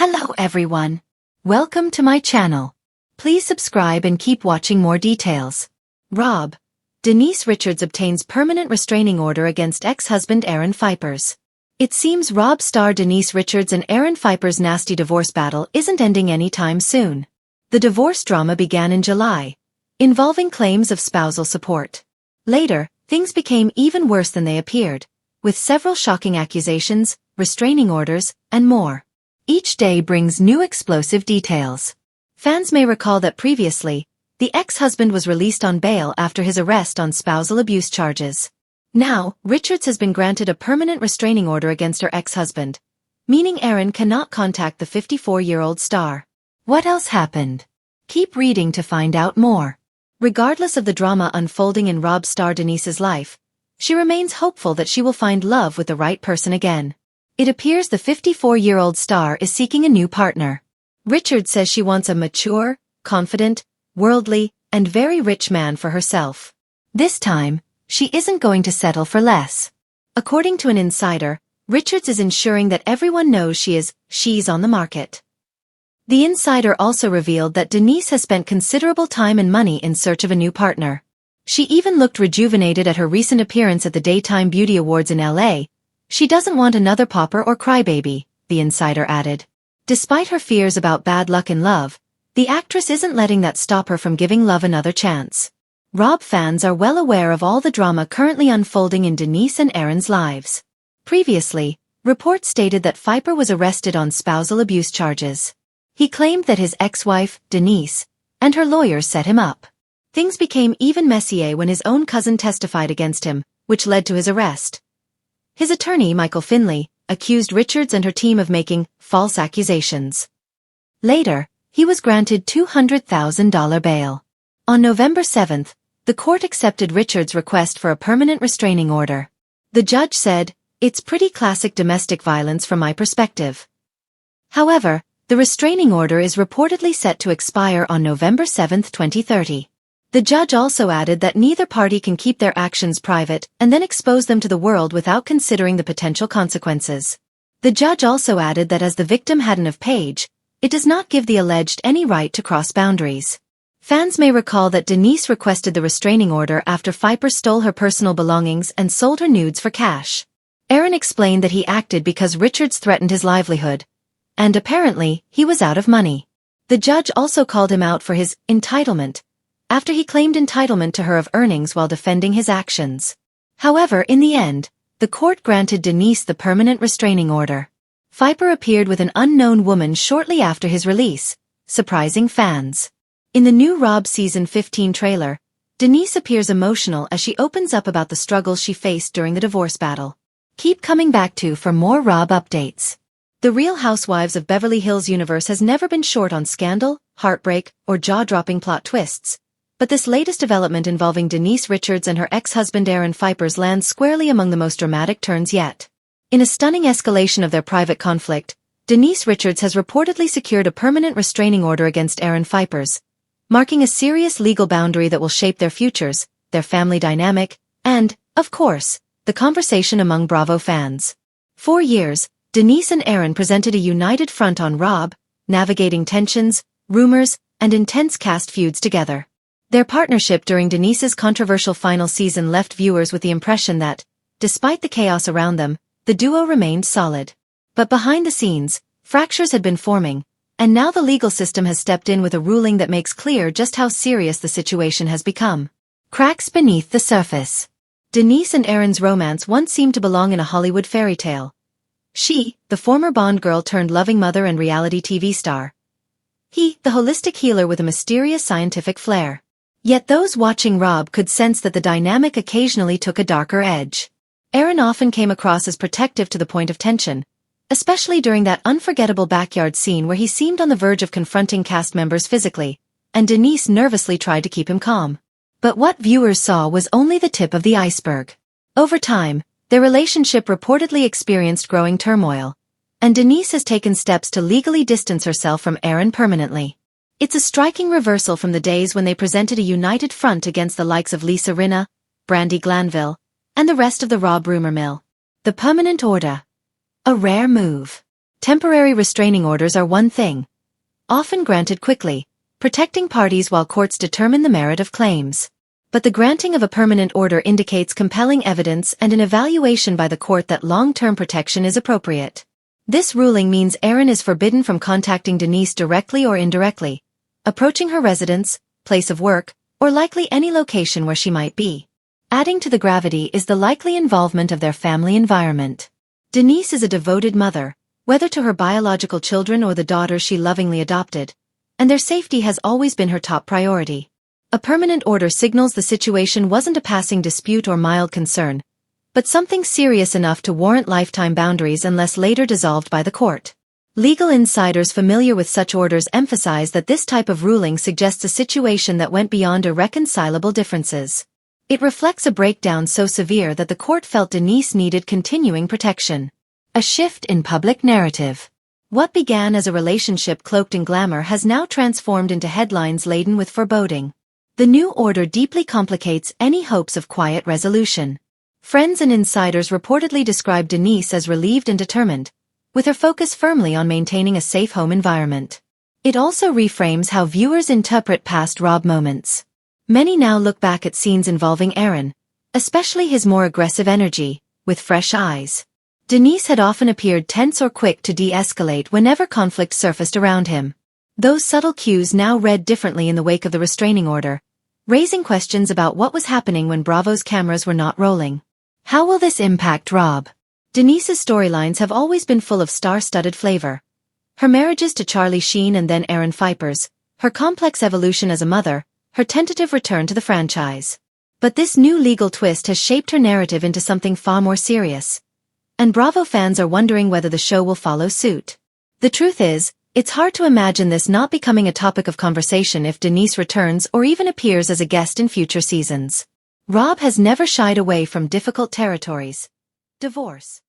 Hello everyone. Welcome to my channel. Please subscribe and keep watching more details. Rob. Denise Richards obtains permanent restraining order against ex-husband Aaron Pfeiffer's. It seems Rob star Denise Richards and Aaron Pfeiffer's nasty divorce battle isn't ending anytime soon. The divorce drama began in July, involving claims of spousal support. Later, things became even worse than they appeared, with several shocking accusations, restraining orders, and more. Each day brings new explosive details. Fans may recall that previously, the ex-husband was released on bail after his arrest on spousal abuse charges. Now, Richards has been granted a permanent restraining order against her ex-husband, meaning Aaron cannot contact the 54-year-old star. What else happened? Keep reading to find out more. Regardless of the drama unfolding in Rob's star Denise's life, she remains hopeful that she will find love with the right person again. It appears the 54-year-old star is seeking a new partner. Richards says she wants a mature, confident, worldly, and very rich man for herself. This time, she isn't going to settle for less. According to an insider, Richards is ensuring that everyone knows she's on the market. The insider also revealed that Denise has spent considerable time and money in search of a new partner. She even looked rejuvenated at her recent appearance at the Daytime Beauty Awards in LA. She doesn't want another pauper or crybaby, the insider added. Despite her fears about bad luck in love, the actress isn't letting that stop her from giving love another chance. Rob fans are well aware of all the drama currently unfolding in Denise and Aaron's lives. Previously, reports stated that Pfeiffer was arrested on spousal abuse charges. He claimed that his ex-wife, Denise, and her lawyers set him up. Things became even messier when his own cousin testified against him, which led to his arrest. His attorney, Michael Finley, accused Richards and her team of making false accusations. Later, he was granted $200,000 bail. On November 7, the court accepted Richards' request for a permanent restraining order. The judge said, "It's pretty classic domestic violence from my perspective." However, the restraining order is reportedly set to expire on November 7, 2030. The judge also added that neither party can keep their actions private and then expose them to the world without considering the potential consequences. The judge also added that as the victim had enough page, it does not give the alleged any right to cross boundaries. Fans may recall that Denise requested the restraining order after Pfeiffer stole her personal belongings and sold her nudes for cash. Aaron explained that he acted because Richards threatened his livelihood, and apparently, he was out of money. The judge also called him out for his entitlement, after he claimed entitlement to her of earnings while defending his actions. However, in the end, the court granted Denise the permanent restraining order. Pfeiffer appeared with an unknown woman shortly after his release, surprising fans. In the new Rob Season 15 trailer, Denise appears emotional as she opens up about the struggles she faced during the divorce battle. Keep coming back for more Rob updates. The Real Housewives of Beverly Hills universe has never been short on scandal, heartbreak, or jaw-dropping plot twists. But this latest development involving Denise Richards and her ex-husband Aaron Pfeiffer's lands squarely among the most dramatic turns yet. In a stunning escalation of their private conflict, Denise Richards has reportedly secured a permanent restraining order against Aaron Pfeiffer's, marking a serious legal boundary that will shape their futures, their family dynamic, and, of course, the conversation among Bravo fans. For years, Denise and Aaron presented a united front on Rob, navigating tensions, rumors, and intense cast feuds together. Their partnership during Denise's controversial final season left viewers with the impression that, despite the chaos around them, the duo remained solid. But behind the scenes, fractures had been forming, and now the legal system has stepped in with a ruling that makes clear just how serious the situation has become. Cracks beneath the surface. Denise and Aaron's romance once seemed to belong in a Hollywood fairy tale. She, the former Bond girl turned loving mother and reality TV star. He, the holistic healer with a mysterious scientific flair. Yet those watching Rob could sense that the dynamic occasionally took a darker edge. Aaron often came across as protective to the point of tension, especially during that unforgettable backyard scene where he seemed on the verge of confronting cast members physically, and Denise nervously tried to keep him calm. But what viewers saw was only the tip of the iceberg. Over time, their relationship reportedly experienced growing turmoil, and Denise has taken steps to legally distance herself from Aaron permanently. It's a striking reversal from the days when they presented a united front against the likes of Lisa Rinna, Brandi Glanville, and the rest of the Rob rumor mill. The permanent order. A rare move. Temporary restraining orders are one thing, often granted quickly, protecting parties while courts determine the merit of claims. But the granting of a permanent order indicates compelling evidence and an evaluation by the court that long-term protection is appropriate. This ruling means Aaron is forbidden from contacting Denise directly or indirectly, approaching her residence, place of work, or likely any location where she might be. Adding to the gravity is the likely involvement of their family environment. Denise is a devoted mother, whether to her biological children or the daughters she lovingly adopted, and their safety has always been her top priority. A permanent order signals the situation wasn't a passing dispute or mild concern, but something serious enough to warrant lifetime boundaries unless later dissolved by the court. Legal insiders familiar with such orders emphasize that this type of ruling suggests a situation that went beyond irreconcilable differences. It reflects a breakdown so severe that the court felt Denise needed continuing protection. A shift in public narrative. What began as a relationship cloaked in glamour has now transformed into headlines laden with foreboding. The new order deeply complicates any hopes of quiet resolution. Friends and insiders reportedly describe Denise as relieved and determined, with her focus firmly on maintaining a safe home environment. It also reframes how viewers interpret past Rob moments. Many now look back at scenes involving Aaron, especially his more aggressive energy, with fresh eyes. Denise had often appeared tense or quick to de-escalate whenever conflict surfaced around him. Those subtle cues now read differently in the wake of the restraining order, raising questions about what was happening when Bravo's cameras were not rolling. How will this impact Rob? Denise's storylines have always been full of star-studded flavor. Her marriages to Charlie Sheen and then Aaron Pfeiffer's, her complex evolution as a mother, her tentative return to the franchise. But this new legal twist has shaped her narrative into something far more serious. And Bravo fans are wondering whether the show will follow suit. The truth is, it's hard to imagine this not becoming a topic of conversation if Denise returns or even appears as a guest in future seasons. Rob has never shied away from difficult territories. Divorce.